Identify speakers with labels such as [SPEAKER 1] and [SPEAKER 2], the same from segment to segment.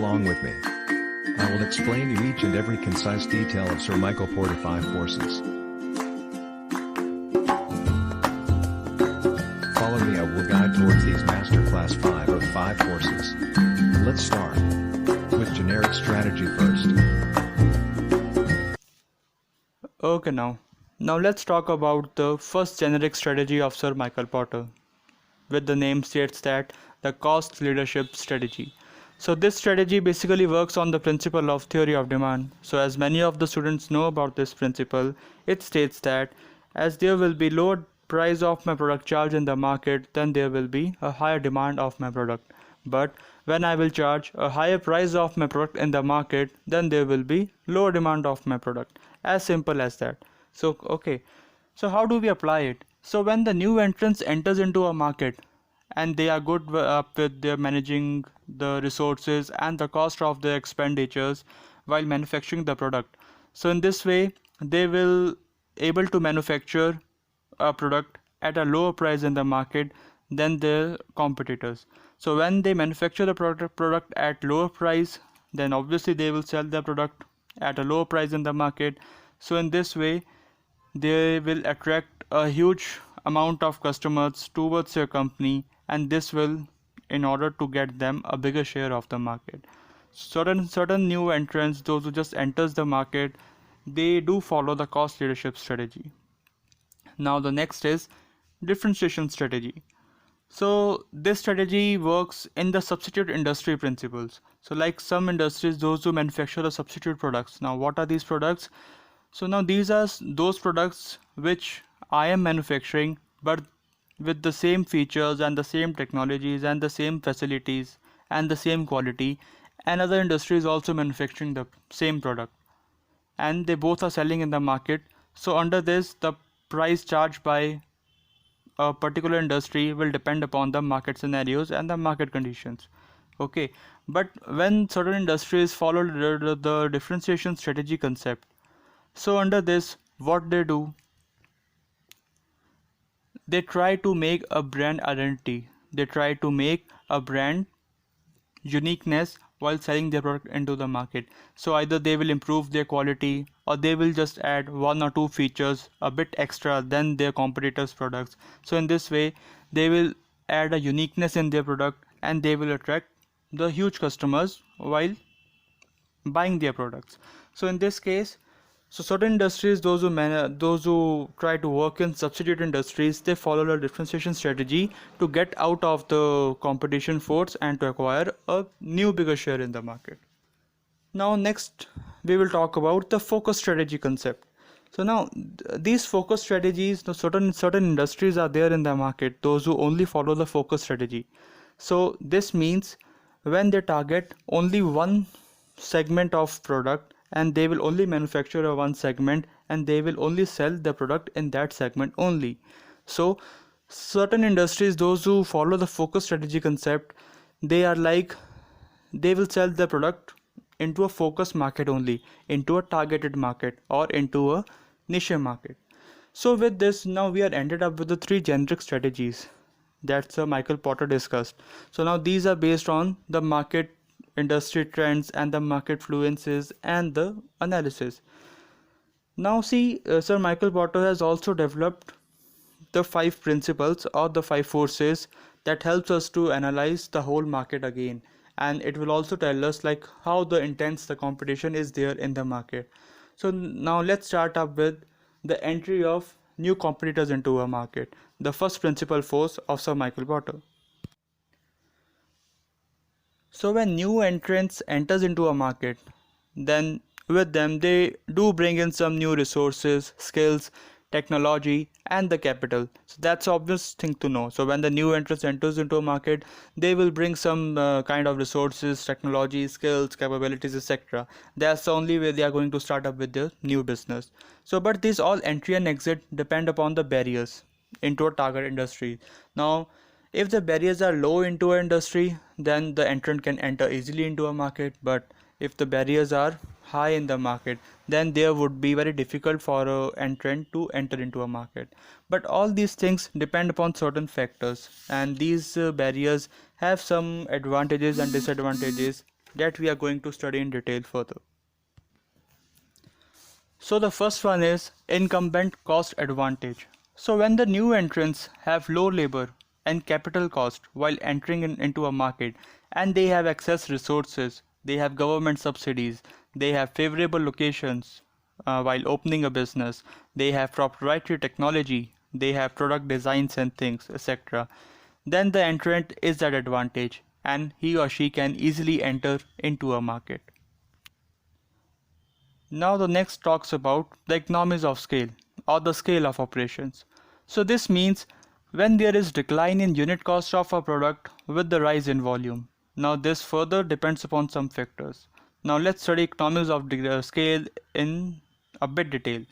[SPEAKER 1] along with me. I will explain you each and every concise detail of Sir Michael Porter 5 forces. Follow me, I will guide towards these masterclass 5 of 5 forces. Let's start with generic strategy first.
[SPEAKER 2] Okay, now let's talk about the first generic strategy of Sir Michael Porter, with the name states that the cost leadership strategy. So this strategy basically works on the principle of theory of demand. So as many of the students know about this principle, it states that as there will be lower price of my product charge in the market, then there will be a higher demand of my product. But when I will charge a higher price of my product in the market, then there will be lower demand of my product. As simple as that. So okay, so how do we apply it? So when the new entrant enters into a market and they are good with their managing the resources and the cost of their expenditures while manufacturing the product, so in this way they will able to manufacture a product at a lower price in the market than their competitors. So when they manufacture the product at lower price, then obviously they will sell the product at a lower price in the market. So in this way they will attract a huge amount of customers towards your company, and this will in order to get them a bigger share of the market. Certain new entrants, those who just enters the market, they do follow the cost leadership strategy. Now the next is differentiation strategy. So this strategy works in the substitute industry principles. So like some industries, those who manufacture the substitute products. Now what are these products? So now these are those products which I am manufacturing but with the same features and the same technologies and the same facilities and the same quality, another industry is also manufacturing the same product and they both are selling in the market. So under this, the price charged by a particular industry will depend upon the market scenarios and the market conditions. Okay, but when certain industries follow the differentiation strategy concept, so under this, what they do, they try to make a brand identity. They try to make a brand uniqueness while selling their product into the market. So either they will improve their quality or they will just add one or two features a bit extra than their competitors' products. So in this way, they will add a uniqueness in their product and they will attract the huge customers while buying their products. So in this case, so certain industries, those who try to work in substitute industries, they follow a differentiation strategy to get out of the competition force and to acquire a new bigger share in the market. Now next we will talk about the focus strategy concept. So now these focus strategies, certain industries are there in the market, those who only follow the focus strategy. So this means when they target only one segment of product and they will only manufacture a one segment and they will only sell the product in that segment only. So certain industries, those who follow the focus strategy concept, they are like they will sell the product into a focus market only, into a targeted market or into a niche market. So with this, now we are ended up with the three generic strategies that Sir Michael Porter discussed. So now these are based on the market industry trends and the market fluences and the analysis. Now see, Sir Michael Porter has also developed the 5 principles or the 5 forces that helps us to analyze the whole market again, and it will also tell us like how the intense the competition is there in the market. So now let's start up with the entry of new competitors into a market, the first principal force of Sir Michael Porter. So when new entrants enters into a market, then with them they do bring in some new resources, skills, technology and the capital. So that's obvious thing to know. So when the new entrant enters into a market, they will bring some kind of resources, technology, skills, capabilities, etc. That's the only way they are going to start up with their new business. So but these all entry and exit depend upon the barriers into a target industry. Now if the barriers are low into an industry, then the entrant can enter easily into a market. But if the barriers are high in the market, then there would be very difficult for an entrant to enter into a market. But all these things depend upon certain factors, and these barriers have some advantages and disadvantages that we are going to study in detail further. So the first one is incumbent cost advantage. So when the new entrants have low labor and capital cost while entering into a market, and they have excess resources, they have government subsidies, they have favorable locations while opening a business, they have proprietary technology, they have product designs and things, etc. Then the entrant is at advantage and he or she can easily enter into a market. Now the next talks about the economies of scale or the scale of operations. So this means when there is decline in unit cost of a product with the rise in volume. Now this further depends upon some factors. Now let's study economies of scale in a bit detail.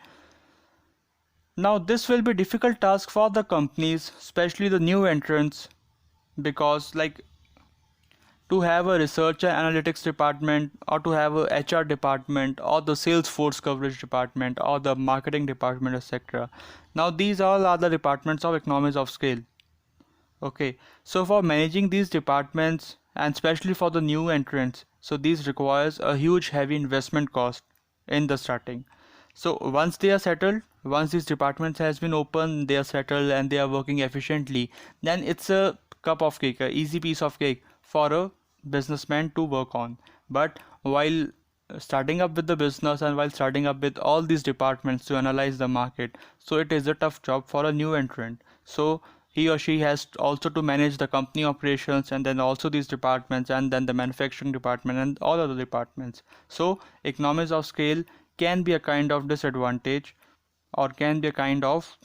[SPEAKER 2] Now this will be difficult task for the companies, especially the new entrants, because to have a research and analytics department or to have a HR department or the sales force coverage department or the marketing department, etc. Now these all are the departments of economies of scale. Okay, so for managing these departments and especially for the new entrants, so these requires a huge heavy investment cost in the starting. So once they are settled, once these departments has been open, they are settled and they are working efficiently, then it's a cup of cake, a easy piece of cake for a businessman to work on. But while starting up with the business and while starting up with all these departments to analyze the market, so it is a tough job for a new entrant. So he or she has also to manage the company operations and then also these departments and then the manufacturing department and all other departments. So economies of scale can be a kind of disadvantage or can be a kind of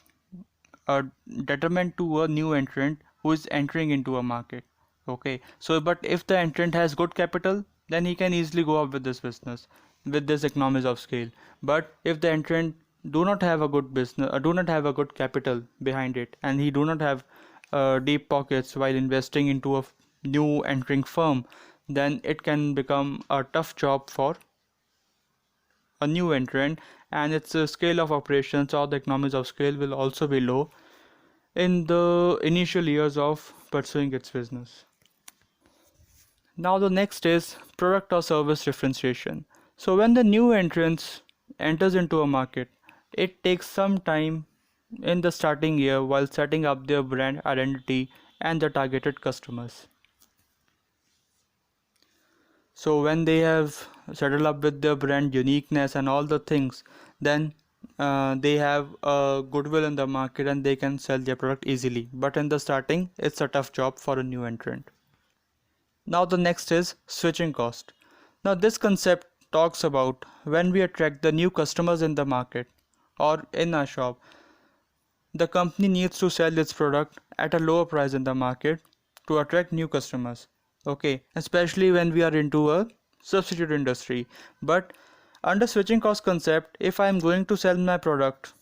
[SPEAKER 2] a detriment to a new entrant who is entering into a market. Okay, so but if the entrant has good capital, then he can easily go up with this business with this economies of scale. But if the entrant do not have a good business, do not have a good capital behind it, and he do not have deep pockets while investing into a new entering firm, then it can become a tough job for a new entrant, and its scale of operations or the economies of scale will also be low in the initial years of pursuing its business. Now the next is product or service differentiation. So when the new entrant enters into a market, it takes some time in the starting year while setting up their brand identity and the targeted customers. So when they have settled up with their brand uniqueness and all the things, then they have a goodwill in the market and they can sell their product easily. But in the starting, it's a tough job for a new entrant. Now the next is switching cost. Now this concept talks about when we attract the new customers in the market or in a shop, the company needs to sell its product at a lower price in the market to attract new customers. Okay, especially when we are into a substitute industry. But under switching cost concept, if I am going to sell my product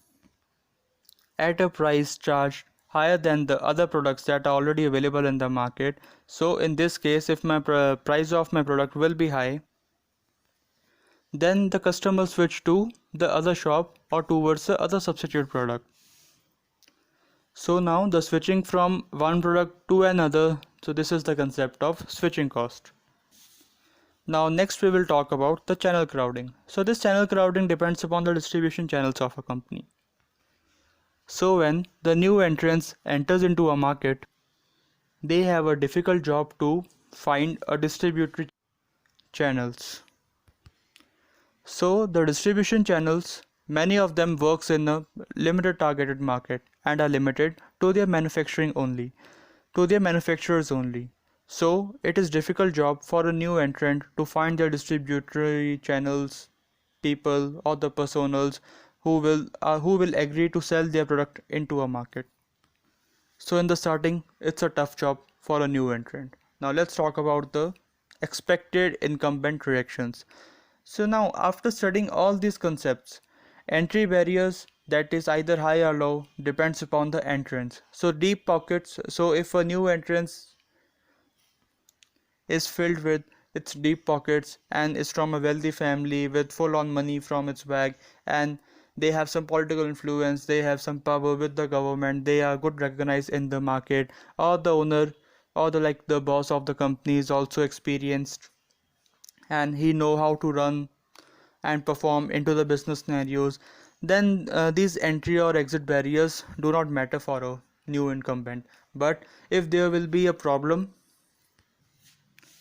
[SPEAKER 2] at a price charged higher than the other products that are already available in the market, so in this case, if my price of my product will be high, then the customer switch to the other shop or towards the other substitute product. So now the switching from one product to another, so this is the concept of switching cost. Now next we will talk about the channel crowding. So this channel crowding depends upon the distribution channels of a company. So when the new entrants enters into a market, they have a difficult job to find a distributory channels. So the distribution channels, many of them works in a limited targeted market and are limited to their manufacturing only, to their manufacturers only. So it is difficult job for a new entrant to find their distributory channels, people or the personals who will agree to sell their product into a market. So in the starting, it's a tough job for a new entrant. Now let's talk about the expected incumbent reactions. So now after studying all these concepts, entry barriers, that is either high or low, depends upon the entrance. So deep pockets, so if a new entrance is filled with its deep pockets and is from a wealthy family with full on money from its bag, and they have some political influence, they have some power with the government, they are good recognized in the market, or the owner or the boss of the company is also experienced, and he know how to run and perform into the business scenarios, then these entry or exit barriers do not matter for a new incumbent. But if there will be a problem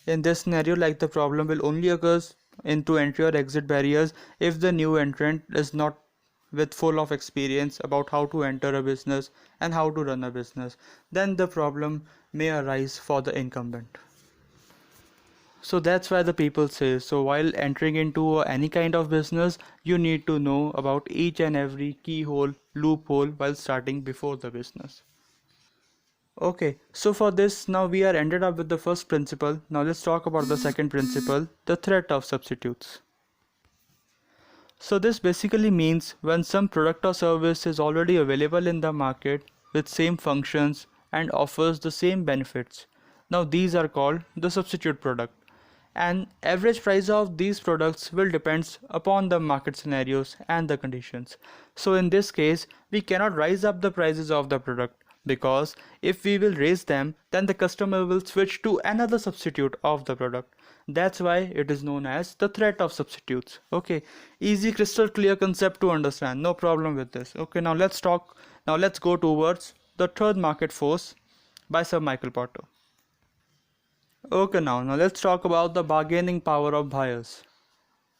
[SPEAKER 2] in this scenario, like the problem will only occurs into entry or exit barriers if the new entrant is not with full of experience about how to enter a business and how to run a business, then the problem may arise for the incumbent. So that's why the people say, so while entering into any kind of business, you need to know about each and every keyhole, loophole while starting before the business. Okay, so for this, now we are ended up with the first principle. Now let's talk about the second principle, the threat of substitutes. So this basically means when some product or service is already available in the market with same functions and offers the same benefits. Now these are called the substitute product. And average price of these products will depends upon the market scenarios and the conditions. So in this case, we cannot rise up the prices of the product, because if we will raise them, then the customer will switch to another substitute of the product. That's why it is known as the threat of substitutes. Okay, easy, crystal clear concept to understand, no problem with this. Okay, now let's go towards the third market force by Sir Michael Porter. Okay, now let's talk about the bargaining power of buyers.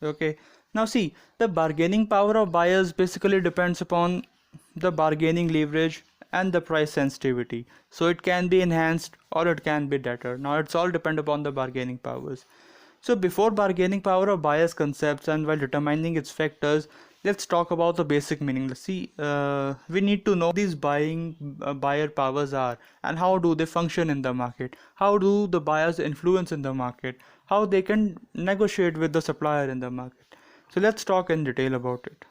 [SPEAKER 2] Okay, now see, the bargaining power of buyers basically depends upon the bargaining leverage and the price sensitivity. So it can be enhanced or it can be deterred. Now it's all depend upon the bargaining powers. So before bargaining power of buyers concepts and while determining its factors, let's talk about the basic meaning. Let's see, we need to know these buyer powers are and how do they function in the market, how do the buyers influence in the market, how they can negotiate with the supplier in the market. So let's talk in detail about it.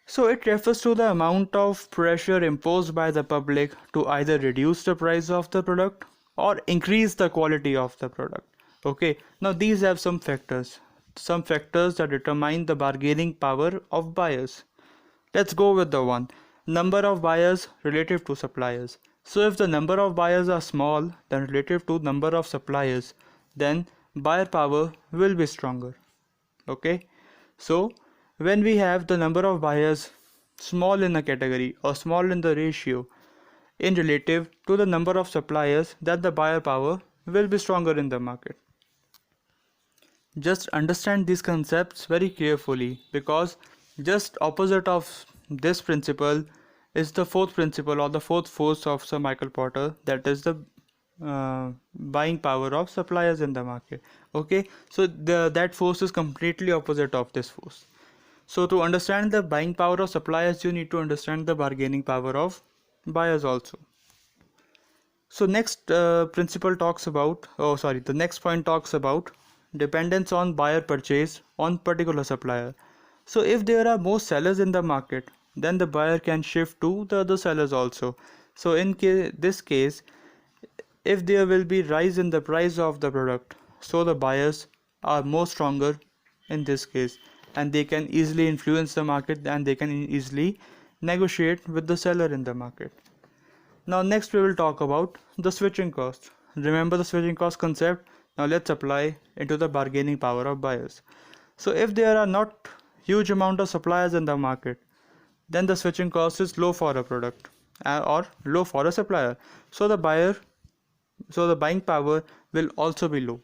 [SPEAKER 2] So it refers to the amount of pressure imposed by the public to either reduce the price of the product or increase the quality of the product. Okay, now these have some factors that determine the bargaining power of buyers. Let's go with the one, number of buyers relative to suppliers. So if the number of buyers are small than relative to number of suppliers, then buyer power will be stronger. Okay, so when we have the number of buyers small in a category or small in the ratio in relative to the number of suppliers, then the buyer power will be stronger in the market. Just understand these concepts very carefully, because just opposite of this principle is the fourth principle or the fourth force of Sir Michael Porter, that is the buying power of suppliers in the market. Okay, so that force is completely opposite of this force. So to understand the buying power of suppliers, you need to understand the bargaining power of buyers also. So next principle talks about, the next point talks about dependence on buyer purchase on particular supplier. So if there are more sellers in the market, then the buyer can shift to the other sellers also. So in this case, if there will be rise in the price of the product, so the buyers are more stronger in this case, and they can easily influence the market and they can easily negotiate with the seller in the market. Now next we will talk about the switching cost. Remember the switching cost concept? Now let's apply into the bargaining power of buyers. So if there are not huge amount of suppliers in the market, then the switching cost is low for a product or low for a supplier. So the buying power will also be low.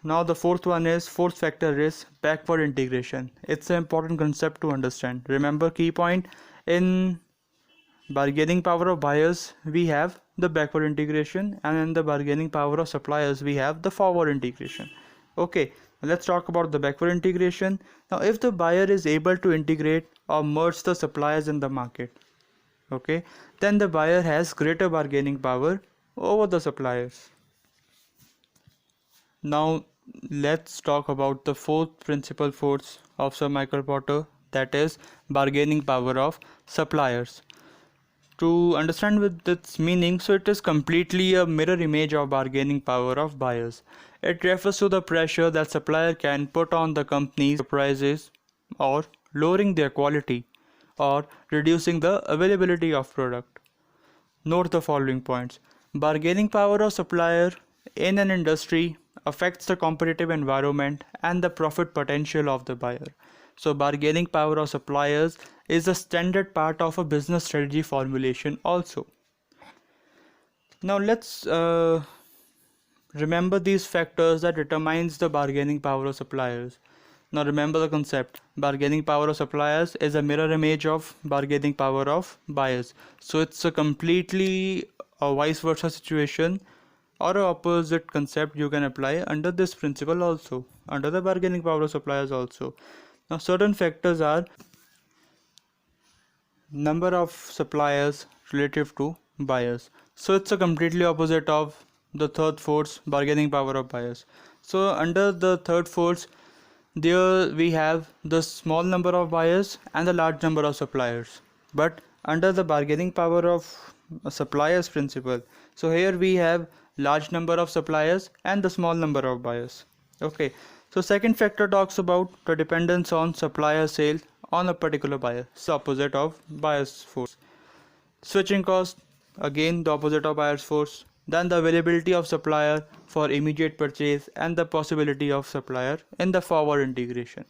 [SPEAKER 2] Now the fourth factor is backward integration. It's an important concept to understand. Remember, key point in bargaining power of buyers we have the backward integration, and in the bargaining power of suppliers we have the forward integration. Okay, let's talk about the backward integration. Now if the buyer is able to integrate or merge the suppliers in the market, okay, then the buyer has greater bargaining power over the suppliers. Now let's talk about the fourth principal force of Sir Michael Porter, that is bargaining power of suppliers. To understand with its meaning, so it is completely a mirror image of bargaining power of buyers. It refers to the pressure that supplier can put on the company's prices, or lowering their quality, or reducing the availability of product. Note the following points. Bargaining power of supplier in an industry affects the competitive environment and the profit potential of the buyer. So bargaining power of suppliers is a standard part of a business strategy formulation also. Now let's remember these factors that determines the bargaining power of suppliers. Now remember the concept. Bargaining power of suppliers is a mirror image of bargaining power of buyers. So it's a completely a vice versa situation or a opposite concept you can apply under this principle also, under the bargaining power of suppliers also. Now certain factors are number of suppliers relative to buyers. So it's a completely opposite of the third force, bargaining power of buyers. So under the third force, there we have the small number of buyers and the large number of suppliers. But under the bargaining power of suppliers principle, so here we have large number of suppliers and the small number of buyers. Okay, so second factor talks about the dependence on supplier sale on a particular buyer. It's the opposite of buyer's force. Switching cost, again the opposite of buyer's force. Then the availability of supplier for immediate purchase and the possibility of supplier in the forward integration.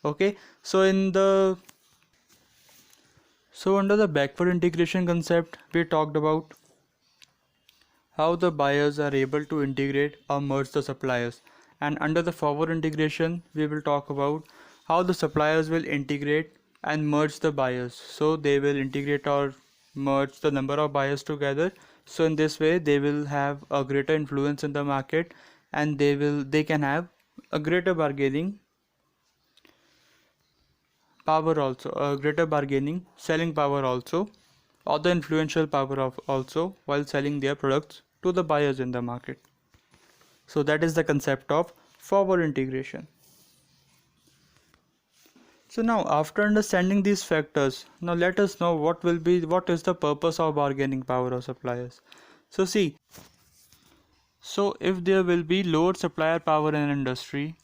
[SPEAKER 2] Okay, so under the backward integration concept, we talked about how the buyers are able to integrate or merge the suppliers, and under the forward integration we will talk about how the suppliers will integrate and merge the buyers. So they will integrate or merge the number of buyers together, so in this way they will have a greater influence in the market and they can have a greater bargaining power also, a greater bargaining selling power also, or the influential power of also while selling their products to the buyers in the market. So that is the concept of forward integration. So now after understanding these factors, now let us know what is the purpose of bargaining power of suppliers. So see, so if there will be lower supplier power in an industry,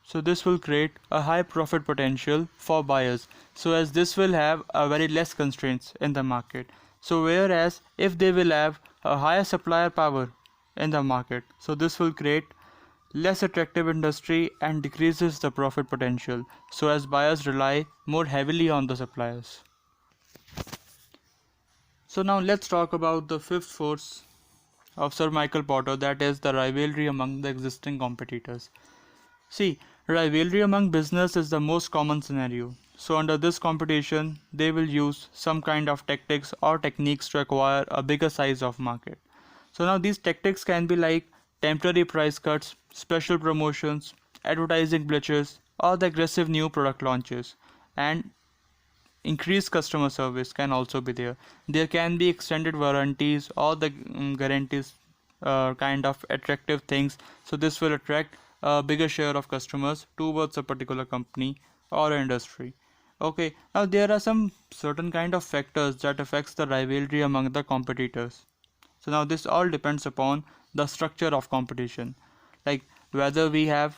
[SPEAKER 2] so this will create a high profit potential for buyers, so as this will have a very less constraints in the market. So whereas if they will have a higher supplier power in the market, so this will create less attractive industry and decreases the profit potential, so as buyers rely more heavily on the suppliers. So now let's talk about the fifth force of Sir Michael Porter, that is the rivalry among the existing competitors. See, rivalry among business is the most common scenario. So under this competition, they will use some kind of tactics or techniques to acquire a bigger size of market. So now these tactics can be like temporary price cuts, special promotions, advertising glitches, or the aggressive new product launches, and increased customer service can also be there. There can be extended warranties or the guarantees, kind of attractive things. So this will attract a bigger share of customers towards a particular company or industry. Okay, now there are some certain kind of factors that affects the rivalry among the competitors. So now this all depends upon the structure of competition, like whether we have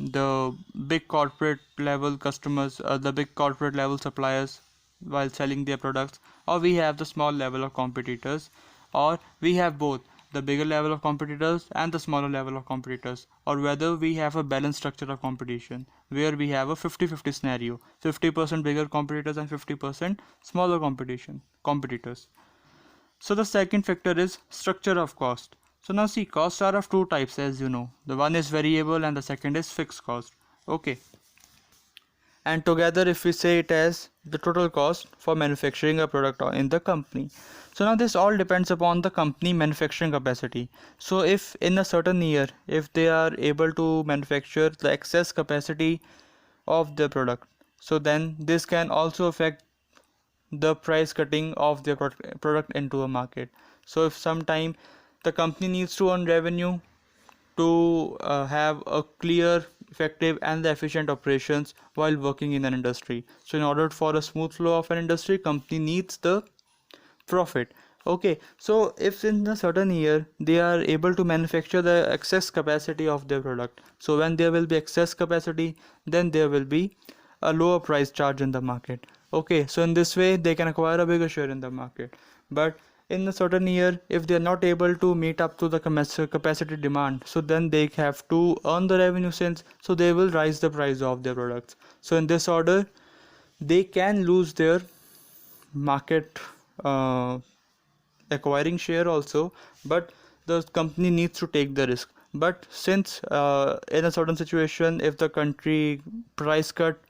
[SPEAKER 2] the big corporate level customers, the big corporate level suppliers while selling their products, or we have the small level of competitors, or we have both the bigger level of competitors and the smaller level of competitors, or whether we have a balanced structure of competition where we have a 50-50 scenario, 50% bigger competitors and 50% smaller competitors. So the second factor is structure of cost. So now see, costs are of two types, as you know. The one is variable and the second is fixed cost. Okay. And together if we say it as the total cost for manufacturing a product in the company. So now this all depends upon the company manufacturing capacity. So if in a certain year, if they are able to manufacture the excess capacity of the product, so then this can also affect the price cutting of their product into a market. So if sometime the company needs to earn revenue to have a clear, effective and efficient operations while working in an industry. So in order for a smooth flow of an industry, company needs the profit. Okay, so if in a certain year they are able to manufacture the excess capacity of their product, so when there will be excess capacity, then there will be a lower price charge in the market. Okay, so in this way they can acquire a bigger share in the market. But in a certain year, if they are not able to meet up to the capacity demand, so then they have to earn the revenue since, so they will rise the price of their products. So in this order, they can lose their market acquiring share also, but the company needs to take the risk. But since in a certain situation, if the country price cut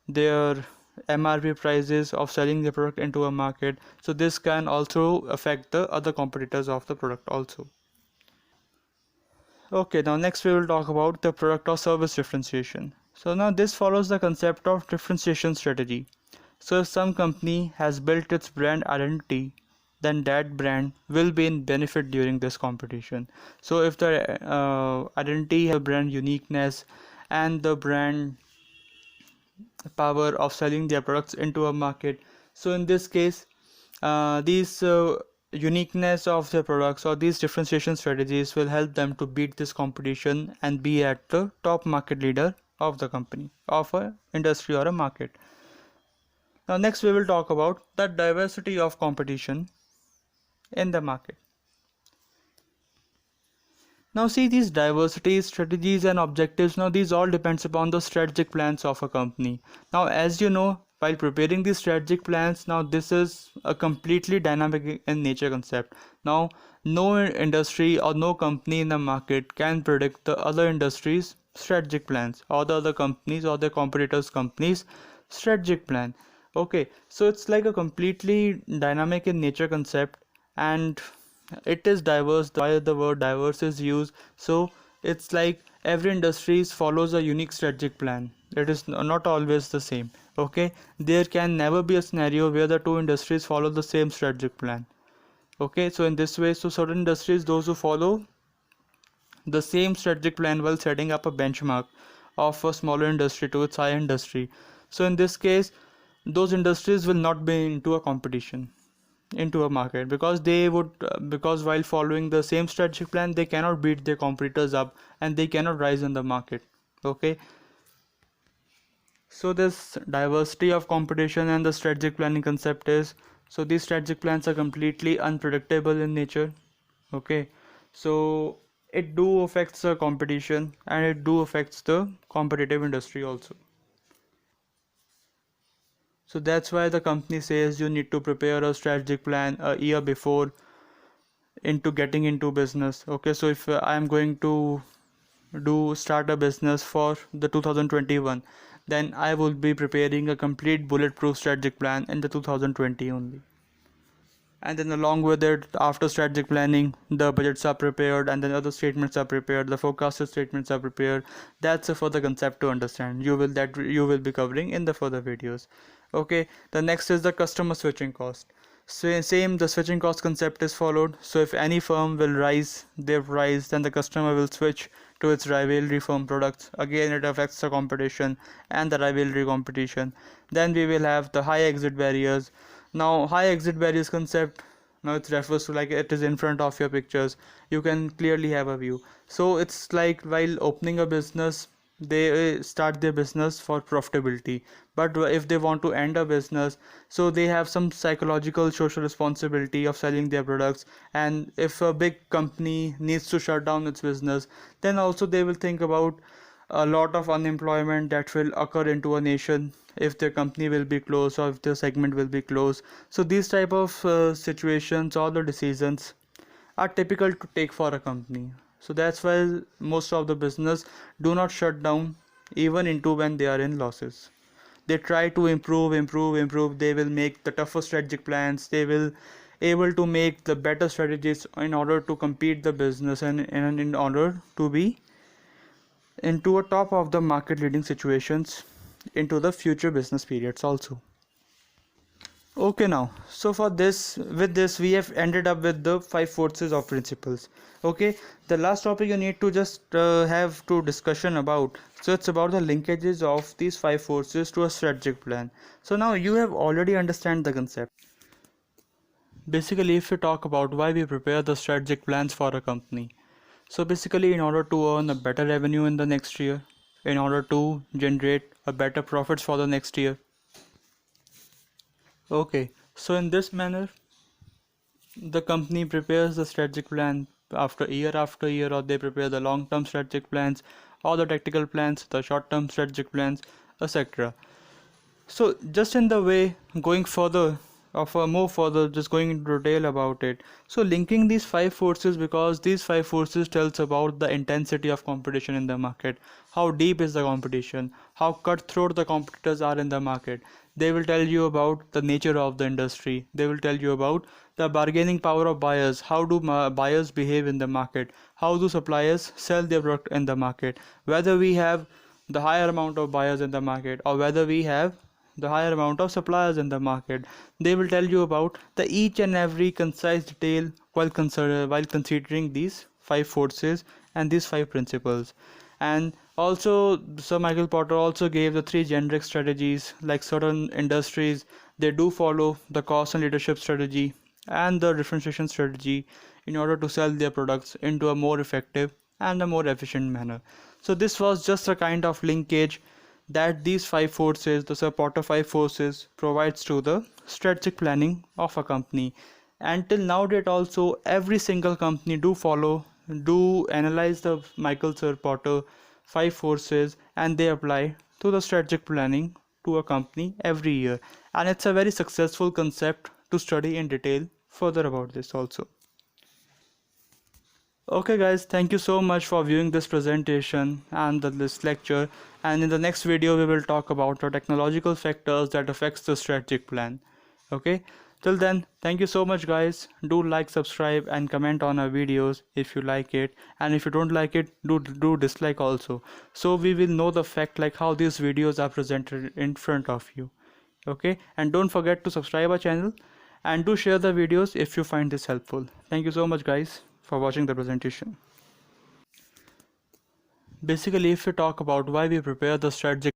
[SPEAKER 2] their MRP prices of selling the product into a market, so this can also affect the other competitors of the product also. Okay, now next we will talk about the product or service differentiation. So now this follows the concept of differentiation strategy. So if some company has built its brand identity, then that brand will be in benefit during this competition. So if the identity has brand uniqueness and the brand power of selling their products into a market, so in this case, these uniqueness of their products or these differentiation strategies will help them to beat this competition and be at the top market leader of the company, of a industry or a market. Now next we will talk about the diversity of competition in the market. Now see, these diversities, strategies and objectives, now these all depends upon the strategic plans of a company. Now as you know, while preparing these strategic plans, now this is a completely dynamic in nature concept. Now no industry or no company in the market can predict the other industries strategic plans or the other companies or the competitors companies strategic plan. Okay, so it's like a completely dynamic in nature concept, and it is diverse. Why the word diverse is used, so it's like every industry follows a unique strategic plan. It is not always the same. Okay, there can never be a scenario where the two industries follow the same strategic plan. Okay, so in this way, so certain industries, those who follow the same strategic plan while setting up a benchmark of a smaller industry to its higher industry, so in this case those industries will not be into a competition into a market, because they would because while following the same strategic plan, they cannot beat their competitors up and they cannot rise in the market. Okay, so this diversity of competition and the strategic planning concept is, so these strategic plans are completely unpredictable in nature. Okay, so it do affects the competition and it do affects the competitive industry also. So that's why the company says you need to prepare a strategic plan a year before into getting into business. Okay, so if I am going to do start a business for the 2021, then I will be preparing a complete bulletproof strategic plan in the 2020 only. And then along with it, after strategic planning, the budgets are prepared and then other statements are prepared, the forecasted statements are prepared. That's a further concept to understand, you will be covering in the further videos. Okay, the next is the customer switching cost. So same, the switching cost concept is followed. So if any firm will rise their price, then the customer will switch to its rivalry firm products. Again, it affects the competition and the rivalry competition. Then we will have the high exit barriers. Now high exit barriers concept, now it refers to like it is in front of your pictures, you can clearly have a view. So it's like while opening a business, they start their business for profitability, but if they want to end a business, so they have some psychological social responsibility of selling their products. And if a big company needs to shut down its business, then also they will think about a lot of unemployment that will occur into a nation if their company will be closed or if their segment will be closed. So these type of situations or the decisions are typical to take for a company. So that's why most of the business do not shut down even into when they are in losses. They try to improve. They will make the tougher strategic plans. They will able to make the better strategies in order to compete the business and in order to be into a top of the market leading situations into the future business periods also. Okay, now so for this, with this we have ended up with the 5 forces of principles. Okay, the last topic you need to just have to discussion about, so it's about the linkages of these 5 forces to a strategic plan. So now you have already understand the concept. Basically, if we talk about why we prepare the strategic plans for a company, so basically in order to earn a better revenue in the next year, in order to generate a better profits for the next year. Okay, so in this manner the company prepares the strategic plan after year, or they prepare the long-term strategic plans, or the tactical plans, the short-term strategic plans, etc. So just in the way going further, more further, just going into detail about it. So linking these five forces, because these five forces tells about the intensity of competition in the market, how deep is the competition, how cutthroat the competitors are in the market. They will tell you about the nature of the industry. They will tell you about the bargaining power of buyers. How do buyers behave in the market? How do suppliers sell their product in the market? Whether we have the higher amount of buyers in the market, or whether we have the higher amount of suppliers in the market. They will tell you about the each and every concise detail while considering these five forces and these five principles. And also Sir Michael Porter also gave the three generic strategies. Like certain industries, they do follow the cost and leadership strategy and the differentiation strategy in order to sell their products into a more effective and a more efficient manner. So this was just a kind of linkage that these five forces, the support of five forces, provides to the strategic planning of a company. Until now date also, every single company do analyze the Michael Sir Porter five forces, and they apply to the strategic planning to a company every year. And it's a very successful concept to study in detail further about this also. Okay guys, thank you so much for viewing this presentation and this lecture, and in the next video we will talk about the technological factors that affects the strategic plan. Okay, till then, thank you so much guys. Do like, subscribe and comment on our videos if you like it, and if you don't like it, do dislike also, so we will know the fact like how these videos are presented in front of you. Okay, and don't forget to subscribe our channel and do share the videos if you find this helpful. Thank you so much guys for watching the presentation. Basically, if we talk about why we prepare the strategic